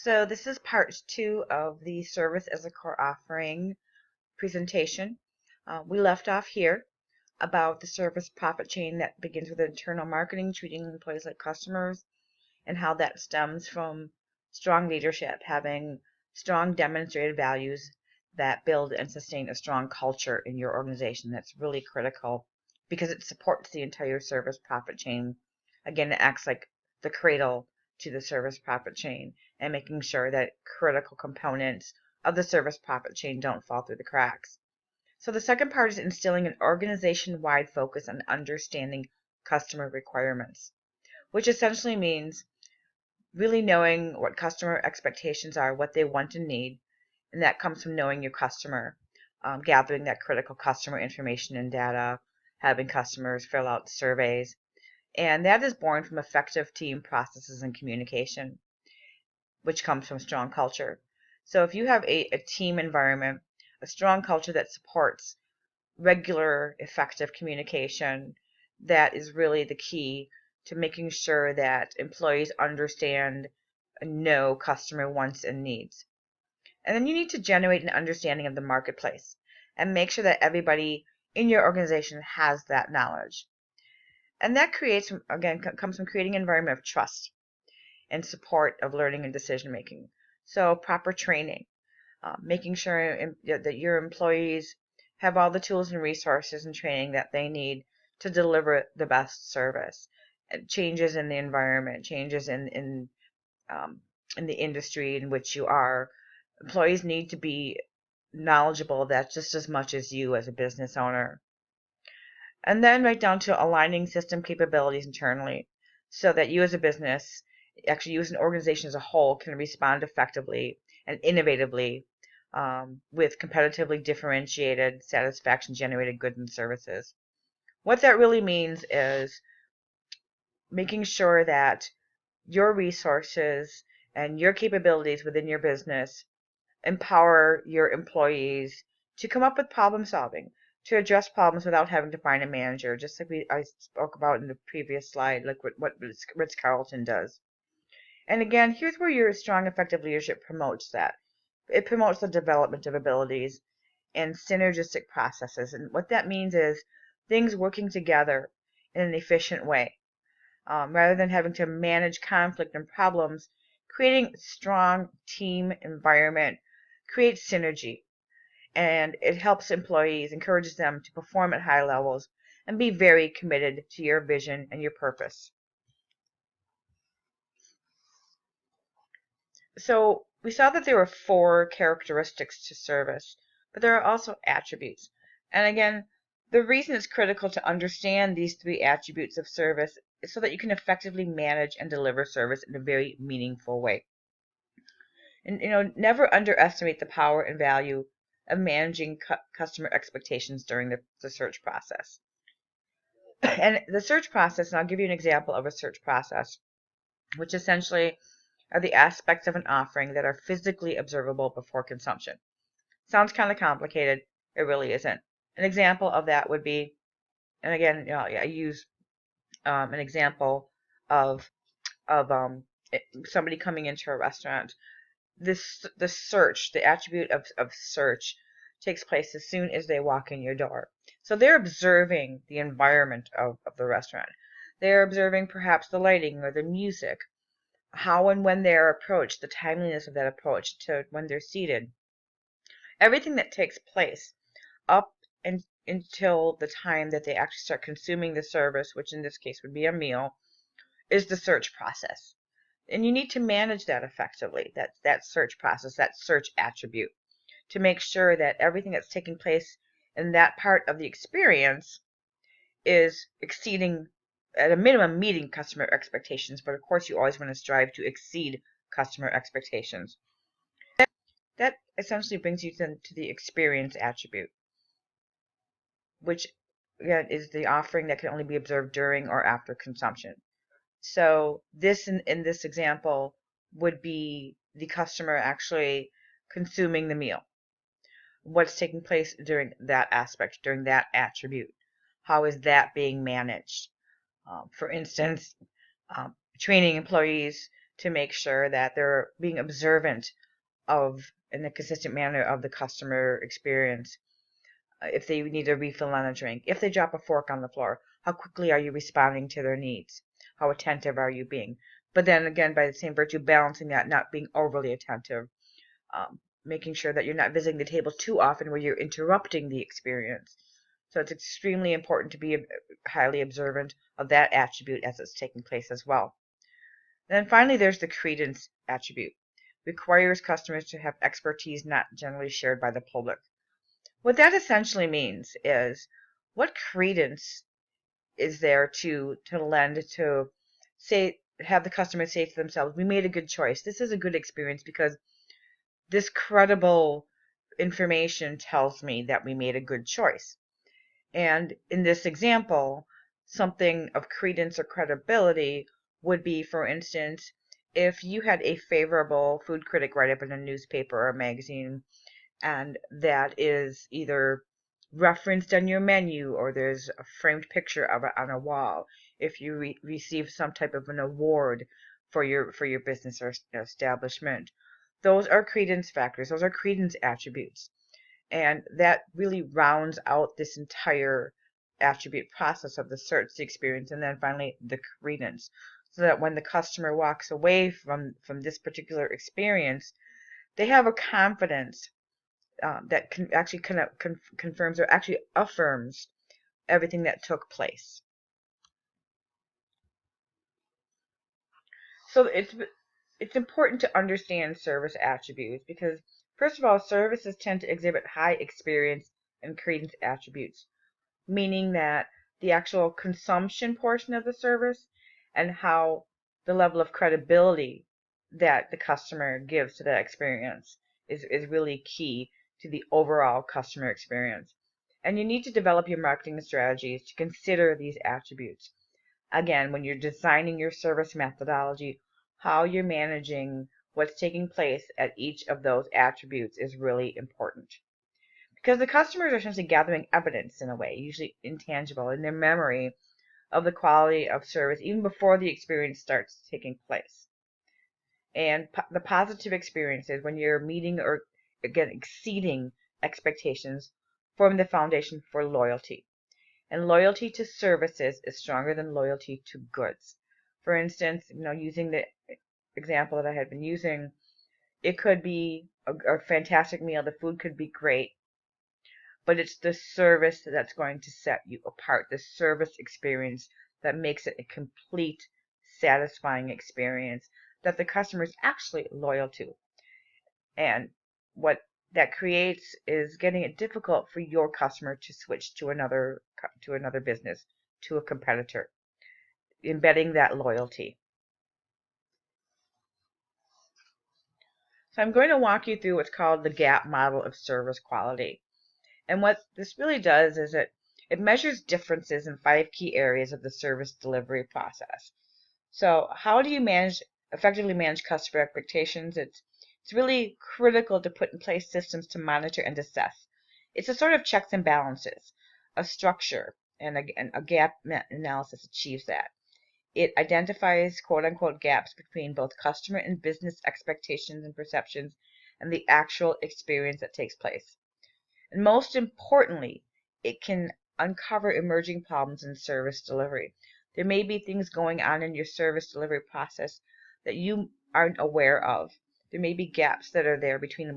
So this is part 2 of the Service as a Core Offering presentation. We left off here about the service profit chain that begins with internal marketing, treating employees like customers, and how that stems from strong leadership, having strong demonstrated values that build and sustain a strong culture in your organization. That's really critical because it supports the entire service profit chain. Again, it acts like the cradle to the service profit chain and making sure that critical components of the service profit chain don't fall through the cracks. So the second part is instilling an organization-wide focus on understanding customer requirements, which essentially means really knowing what customer expectations are, what they want and need, and that comes from knowing your customer, gathering that critical customer information and data, having customers fill out surveys, and that is born from effective team processes and communication, which comes from strong culture. So if you have a team environment, a strong culture that supports regular, effective communication, that is really the key to making sure that employees understand and know customer wants and needs. And then you need to generate an understanding of the marketplace and make sure that everybody in your organization has that knowledge. And that creates, again, comes from creating an environment of trust and support of learning and decision making. So proper training, making sure that your employees have all the tools and resources and training that they need to deliver the best service. And changes in the environment, changes in the industry in which you are. Employees need to be knowledgeable of that just as much as you as a business owner. And then right down to aligning system capabilities internally so that you as a business, actually you as an organization as a whole, can respond effectively and innovatively with competitively differentiated, satisfaction-generated goods and services. What that really means is making sure that your resources and your capabilities within your business empower your employees to come up with problem solving, to address problems without having to find a manager, just like I spoke about in the previous slide, like what Ritz-Carlton does. And again, here's where your strong, effective leadership promotes that. It promotes the development of abilities and synergistic processes. And what that means is things working together in an efficient way. Rather than having to manage conflict and problems, creating a strong team environment creates synergy, and it helps employees, encourages them to perform at high levels and be very committed to your vision and your purpose. So we saw that there were 4 characteristics to service, but there are also attributes. And again, the reason it's critical to understand these 3 attributes of service is so that you can effectively manage and deliver service in a very meaningful way. And never underestimate the power and value of managing customer expectations during the search process. And the search process, and I'll give you an example of a search process, which essentially are the aspects of an offering that are physically observable before consumption. Sounds kind of complicated. It really isn't. An example of that would be, and again, I use an example of somebody coming into a restaurant. The search, the attribute of search, takes place as soon as they walk in your door. So they're observing the environment of the restaurant. They're observing perhaps the lighting or the music, how and when they're approached, the timeliness of that approach to when they're seated. Everything that takes place up and until the time that they actually start consuming the service, which in this case would be a meal, is the search process. And you need to manage that effectively, that search process, that search attribute, to make sure that everything that's taking place in that part of the experience is exceeding, at a minimum, meeting customer expectations. But of course, you always want to strive to exceed customer expectations. That essentially brings you to the experience attribute, which again is the offering that can only be observed during or after consumption. So this in this example would be the customer actually consuming the meal. What's taking place during that aspect, during that attribute? How is that being managed? For instance, training employees to make sure that they're being observant of, in a consistent manner, of the customer experience. If they need a refill on a drink, if they drop a fork on the floor, how quickly are you responding to their needs? How attentive are you being? But then again, by the same virtue, balancing that, not being overly attentive, making sure that you're not visiting the table too often where you're interrupting the experience. So it's extremely important to be highly observant of that attribute as it's taking place as well. And then finally, there's the credence attribute. Requires customers to have expertise not generally shared by the public. What that essentially means is, what credence is there to lend to, say, have the customer say to themselves, we made a good choice. This is a good experience because this credible information tells me that we made a good choice. And in this example, something of credence or credibility would be, for instance, if you had a favorable food critic write up in a newspaper or a magazine, and that is either referenced on your menu or there's a framed picture of it on a wall, if you receive some type of an award for your business or establishment, those are credence factors, those are credence attributes. And that really rounds out this entire attribute process of the search, the experience, and then finally the credence, so that when the customer walks away from this particular experience, they have a confidence that actually confirms or actually affirms everything that took place. So it's important to understand service attributes because, first of all, services tend to exhibit high experience and credence attributes, meaning that the actual consumption portion of the service and how the level of credibility that the customer gives to that experience is really key to the overall customer experience. And you need to develop your marketing strategies to consider these attributes. Again, when you're designing your service methodology, how you're managing what's taking place at each of those attributes is really important. Because the customers are essentially gathering evidence in a way, usually intangible, in their memory of the quality of service even before the experience starts taking place. And the positive experiences, when you're meeting or, again, exceeding expectations, form the foundation for loyalty. And loyalty to services is stronger than loyalty to goods. For instance, using the example that I had been using, it could be a fantastic meal. The food could be great, but it's the service that's going to set you apart, the service experience that makes it a complete, satisfying experience that the customer is actually loyal to. And what that creates is getting it difficult for your customer to switch to another business, to a competitor, embedding that loyalty. So I'm going to walk you through what's called the gap model of service quality. And what this really does is it measures differences in 5 key areas of the service delivery process. So how do you effectively manage customer expectations? It's really critical to put in place systems to monitor and assess. It's a sort of checks and balances, a structure, and a gap analysis achieves that. It identifies quote-unquote gaps between both customer and business expectations and perceptions and the actual experience that takes place. And most importantly, it can uncover emerging problems in service delivery. There may be things going on in your service delivery process that you aren't aware of. There may be gaps that are there between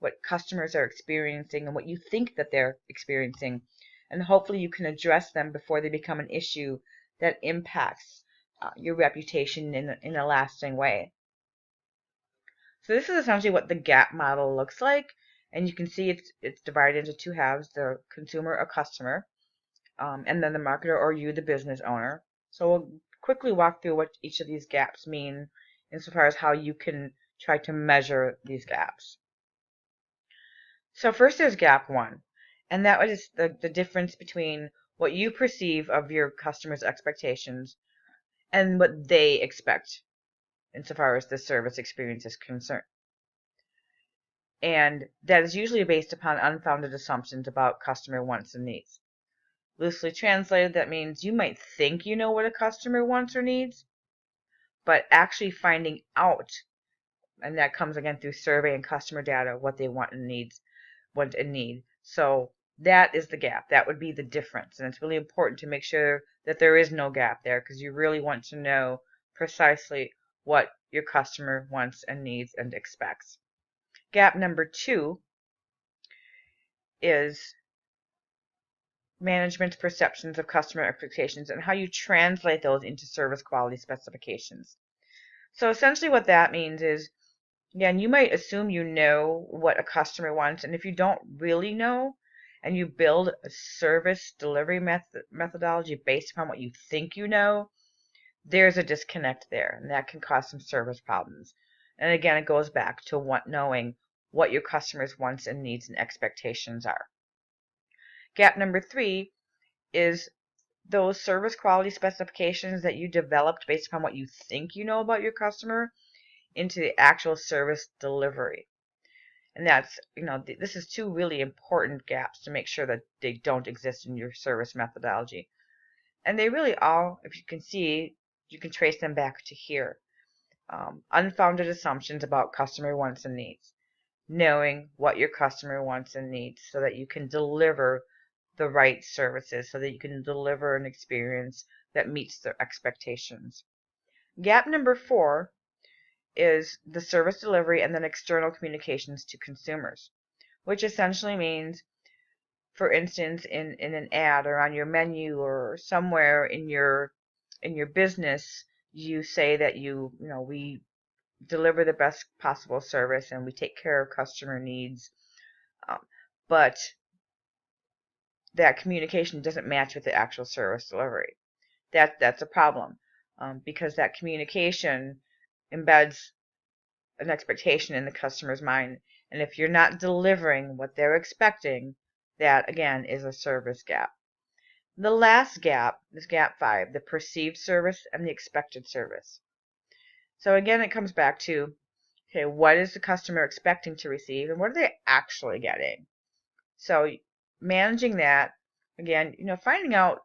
what customers are experiencing and what you think that they're experiencing. And hopefully you can address them before they become an issue that impacts your reputation in a lasting way. So this is essentially what the gap model looks like. And you can see it's divided into 2 halves, the consumer or customer, and then the marketer or you, the business owner. So we'll quickly walk through what each of these gaps mean insofar as how you can try to measure these gaps. So first there's gap 1, and that is the difference between what you perceive of your customers' expectations and what they expect insofar as the service experience is concerned. And that is usually based upon unfounded assumptions about customer wants and needs. Loosely translated, that means you might think you know what a customer wants or needs, but actually finding out, and that comes again through survey and customer data, what they want and need. So that is the gap. That would be the difference. And it's really important to make sure that there is no gap there, because you really want to know precisely what your customer wants and needs and expects. Gap number 2 is management's perceptions of customer expectations and how you translate those into service quality specifications. So essentially what that means is, again, you might assume you know what a customer wants, and if you don't really know and you build a service delivery methodology based upon what you think you know, there's a disconnect there, and that can cause some service problems. And again, it goes back to knowing what your customers' wants and needs and expectations are. Gap number 3 is those service quality specifications that you developed based upon what you think you know about your customer into the actual service delivery. And that's, this is 2 really important gaps to make sure that they don't exist in your service methodology. And they really all, if you can see, you can trace them back to here. Unfounded assumptions about customer wants and needs. Knowing what your customer wants and needs so that you can deliver the right services, so that you can deliver an experience that meets their expectations. Gap number 4 is the service delivery and then external communications to consumers, which essentially means, for instance, in an ad or on your menu or somewhere in your business, you say that we deliver the best possible service and we take care of customer needs, but that communication doesn't match with the actual service delivery. That's a problem, because that communication embeds an expectation in the customer's mind, and if you're not delivering what they're expecting, that again is a service gap. The last gap is gap 5, the perceived service and the expected service. So again, it comes back to, okay, what is the customer expecting to receive and what are they actually getting? So managing that, again, finding out,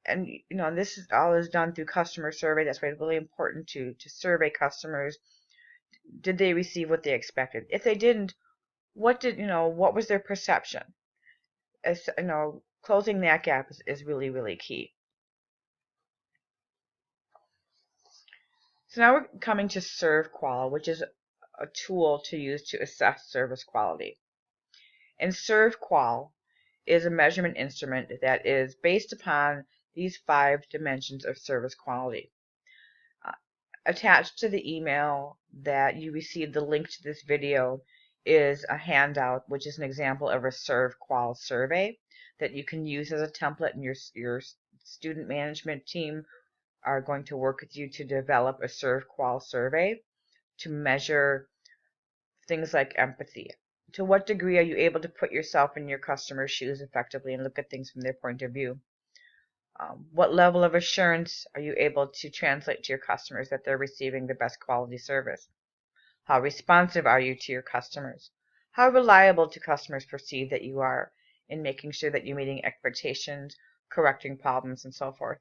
and this is all done through customer survey. That's why it's really important to survey customers. Did they receive what they expected? If they didn't, what was their perception? As closing that gap is really, really key. So now we're coming to ServQual, which is a tool to use to assess service quality. And ServQual is a measurement instrument that is based upon these 5 dimensions of service quality. Attached to the email that you received, the link to this video, is a handout, which is an example of a ServQual survey that you can use as a template, and your student management team are going to work with you to develop a ServQual survey to measure things like empathy. To what degree are you able to put yourself in your customer's shoes effectively and look at things from their point of view? What level of assurance are you able to translate to your customers that they're receiving the best quality service? How responsive are you to your customers? How reliable do customers perceive that you are in making sure that you're meeting expectations, correcting problems, and so forth?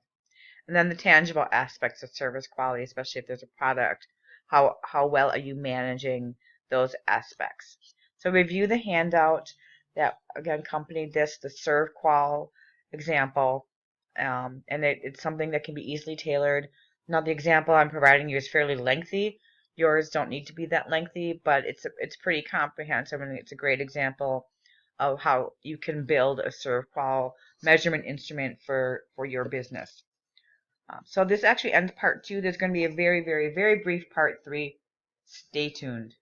And then the tangible aspects of service quality, especially if there's a product, how well are you managing those aspects? So review the handout that again accompanied this, the ServQual example, and it's something that can be easily tailored. Now the example I'm providing you is fairly lengthy. Yours don't need to be that lengthy, but it's pretty comprehensive, and it's a great example of how you can build a ServQual measurement instrument for your business. So this actually ends part 2. There's going to be a very, very, very brief part 3. Stay tuned.